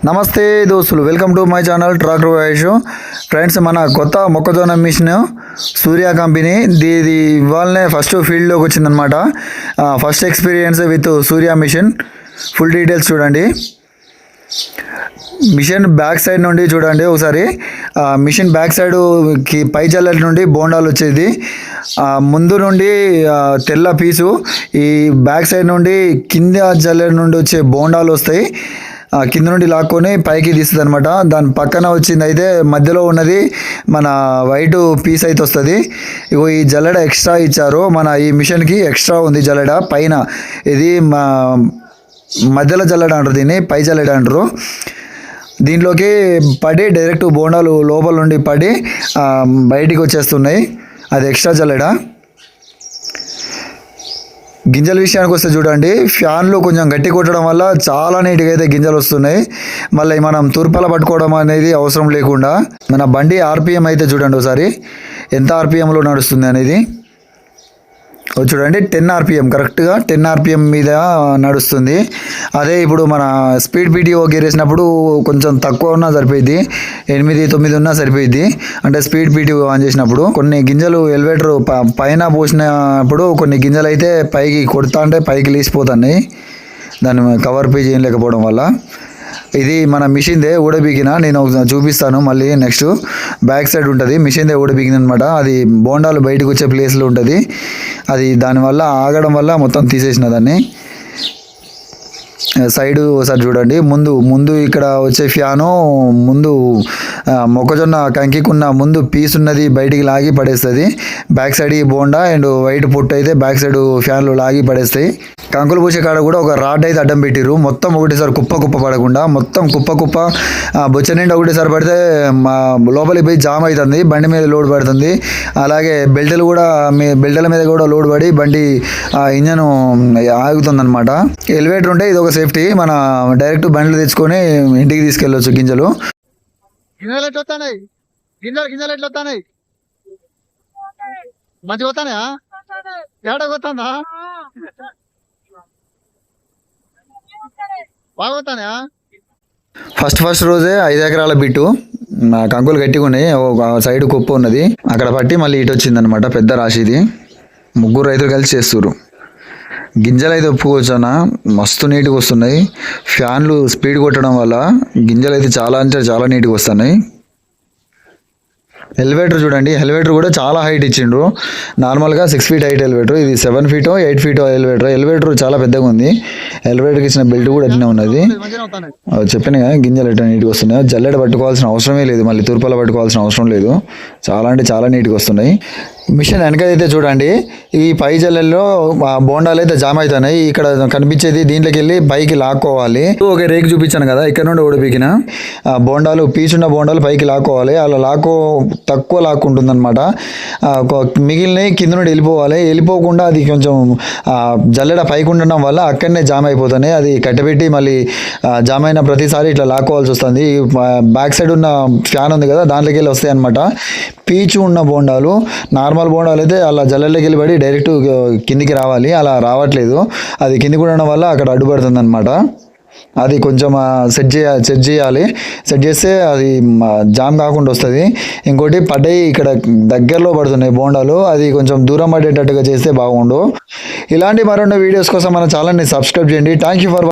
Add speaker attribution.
Speaker 1: నమస్తే దోస్తులు, welcome to my channel tractor voice. Friends, మన కొత్త మొక్కజొన్న మిషన్ సూర్య కంపెనీ ఇది ఇవాళనే ఫస్ట్ ఫీల్డ్లోకి వచ్చిందనమాట. First experience with Surya machine. Full details చూడండి. మిషన్ బ్యాక్ సైడ్ నుండి చూడండి ఒకసారి. మిషన్ బ్యాక్ సైడ్ పై జల్లెల నుండి బోండాలు వచ్చేది. ముందు నుండి తెల్ల పీసు, ఈ బ్యాక్ సైడ్ నుండి కింద జల్లెల నుండి వచ్చే బోండాలు వస్తాయి. కింద నుండి లాక్కొని పైకి తీస్తుంది అనమాట. దాని పక్కన వచ్చింది అయితే మధ్యలో ఉన్నది మన వైట్ పీస్ అయితే వస్తుంది. ఇగో ఈ జల్లెడ ఎక్స్ట్రా ఇచ్చారు. మన ఈ మిషన్కి ఎక్స్ట్రా ఉంది జల్లెడ పైన. ఇది మధ్యలో జల్లెడ అంటారు, దీన్ని పై జల్లెడ అంటారు. దీంట్లోకి పడి డైరెక్ట్ బోండాలు లోపల నుండి పడి బయటికి వచ్చేస్తున్నాయి. అది ఎక్స్ట్రా జల్లెడ. గింజల విషయానికి వస్తే చూడండి, ఫ్యాన్లు కొంచెం గట్టి కొట్టడం వల్ల చాలా నీట్గా అయితే గింజలు వస్తున్నాయి. మళ్ళీ మనం తూర్పాల పట్టుకోవడం అనేది అవసరం లేకుండా మన బండి ఆర్పిఎం అయితే చూడండి ఒకసారి, ఎంత ఆర్పిఎంలో నడుస్తుంది అనేది చూడండి. 10 ఆర్పిఎం, కరెక్ట్గా 10 ఆర్పిఎం మీద నడుస్తుంది. అదే ఇప్పుడు మన స్పీడ్ పీటీఓ గేర్ వేసినప్పుడు కొంచెం తక్కువ ఉన్నా సరిపోయింది, 8-9 ఉన్నా సరిపోయింది. అంటే స్పీడ్ పీటీఓ ఆన్ చేసినప్పుడు కొన్ని గింజలు ఎలివేటర్ పైన పోసినప్పుడు కొన్ని గింజలు అయితే పైకి కొడతా అంటే పైకి లేచిపోతున్నాయి, దాన్ని కవర్ పేజ్ ఏం లేకపోవడం వల్ల. ఇది మన మిషన్దే ఊడబీగిన, నేను చూపిస్తాను మళ్ళీ నెక్స్ట్. బ్యాక్ సైడ్ ఉంటుంది మిషన్దే ఊడబీగిన అనమాట. అది బోండాలు బయటకు వచ్చే ప్లేస్లో ఉంటుంది. అది దానివల్ల ఆగడం వల్ల మొత్తం తీసేసిన దాన్ని. సైడ్ ఒకసారి చూడండి. ముందు ఇక్కడ వచ్చే ఫ్యాను ముందు మొక్కజొన్న కంకికున్న ముందు పీస్ ఉన్నది బయటికి లాగి పడేస్తుంది. బ్యాక్ సైడ్ ఈ బోండా అండ్ వైట్ పొట్టు అయితే బ్యాక్ సైడ్ ఫ్యాన్లు లాగి పడేస్తాయి. కంకులు పూసే కాడ కూడా ఒక రాడ్ అయితే అడ్డం పెట్టిరు. మొత్తం ఒకటేసారి కుప్ప పడకుండా మొత్తం కుప్ప బొచ్చ నిండా ఒకటేసారి పడితే లోపలికి పోయి జామ్ అవుతుంది, బండి మీద లోడ్ పడుతుంది. అలాగే బెల్టులు కూడా బెల్టుల మీద కూడా లోడ్ పడి బండి ఇంజన్ ఆగుతుంది అనమాట. ఎలివేటర్ ఉంటే ఇది ఒక సేఫ్టీ. మన డైరెక్ట్ బండ్లు తెచ్చుకొని ఇంటికి తీసుకెళ్ళొచ్చు. గింజలు
Speaker 2: ఎట్లా వస్తాయి, గింజలు ఎట్లా వస్తాయి, మంచిగా వస్తాయా, ఏడాది వస్తుందా, బాగా వస్తాయా.
Speaker 1: ఫస్ట్ రోజే 5 ఎకరాల బిట్టు కంకులు గట్టిగా ఉన్నాయి. ఒక సైడ్ కుప్ప ఉన్నది, అక్కడ పట్టి మళ్ళీ ఇటు వచ్చింది అనమాట. పెద్ద రాశిది 3 రైతులు కలిసి చేస్తున్నారు. గింజలు అయితే ఒప్పుకోవచ్చానా, మస్తు నీట్గా వస్తున్నాయి. ఫ్యాన్లు స్పీడ్ కొట్టడం వల్ల గింజలు అయితే చాలా అంటే చాలా నీట్గా వస్తున్నాయి. ఎలివేటర్ చూడండి, ఎలివేటర్ కూడా చాలా హైట్ ఇచ్చిండ్రు. నార్మల్గా 6 ఫీట్ హైట్ ఎలివేటర్, ఇది 7 ఫీట్ 8 ఫీట్ ఎలివేటర్ చాలా పెద్దగా ఉంది. ఎలివేటర్కి ఇచ్చిన బెల్ట్ కూడా అట్లనే ఉన్నది. చెప్పిన గింజలు ఎట్లా నీట్గా వస్తున్నాయి. జల్లెడ పట్టుకోవాల్సిన అవసరమే లేదు, మళ్ళీ తూర్పాల పట్టుకోవాల్సిన అవసరం లేదు. చాలా అంటే చాలా నీట్గా వస్తున్నాయి. మిషన్ వెనకైతే చూడండి, ఈ పై జల్లెల్లో బోండాలు అయితే జామ్ అవుతున్నాయి. ఇక్కడ కనిపించేది దీంట్లోకి వెళ్ళి పైకి లాక్కోవాలి. ఒక రేకు చూపించాను కదా, ఇక్కడ నుండి ఓడిపికిన బోండాలు పీచున్న బోండాలు పైకి లాక్కోవాలి. అలా తక్కువ లాక్కుంటుంది అనమాట. మిగిలినవి కింద నుండి వెళ్ళిపోకుండా అది కొంచెం జల్లెడ పైకి ఉండడం వల్ల అక్కడనే జామ్ అయిపోతున్నాయి. అది కట్టబెట్టి మళ్ళీ జామ్ అయిన ప్రతిసారి ఇట్లా లాక్కోవాల్సి వస్తుంది. బ్యాక్ సైడ్ ఉన్న ఫ్యాన్ ఉంది కదా, దాంట్లోకి వెళ్ళి వస్తాయి అనమాట. పీచు ఉన్న బోండాలు, నార్మల్ బోండాలు అయితే అలా జల్లెల్లోకి వెళ్ళి డైరెక్ట్ కిందికి రావాలి, అలా రావట్లేదు. అది కిందికి ఉండడం వల్ల అక్కడ అడ్డుపడుతుంది అనమాట. అది కొంచెం సెట్ చేయాలి. సెట్ చేస్తే అది జామ్ కాకుండా వస్తుంది. ఇంకోటి పడ్డాయి ఇక్కడ దగ్గరలో పడుతున్నాయి బోండాలు, అది కొంచెం దూరం పడేటట్టుగా చేస్తే బాగుండు. ఇలాంటి మరిన్ని వీడియోస్ కోసం మన ఛానల్ని సబ్స్క్రైబ్ చేయండి. Thank you for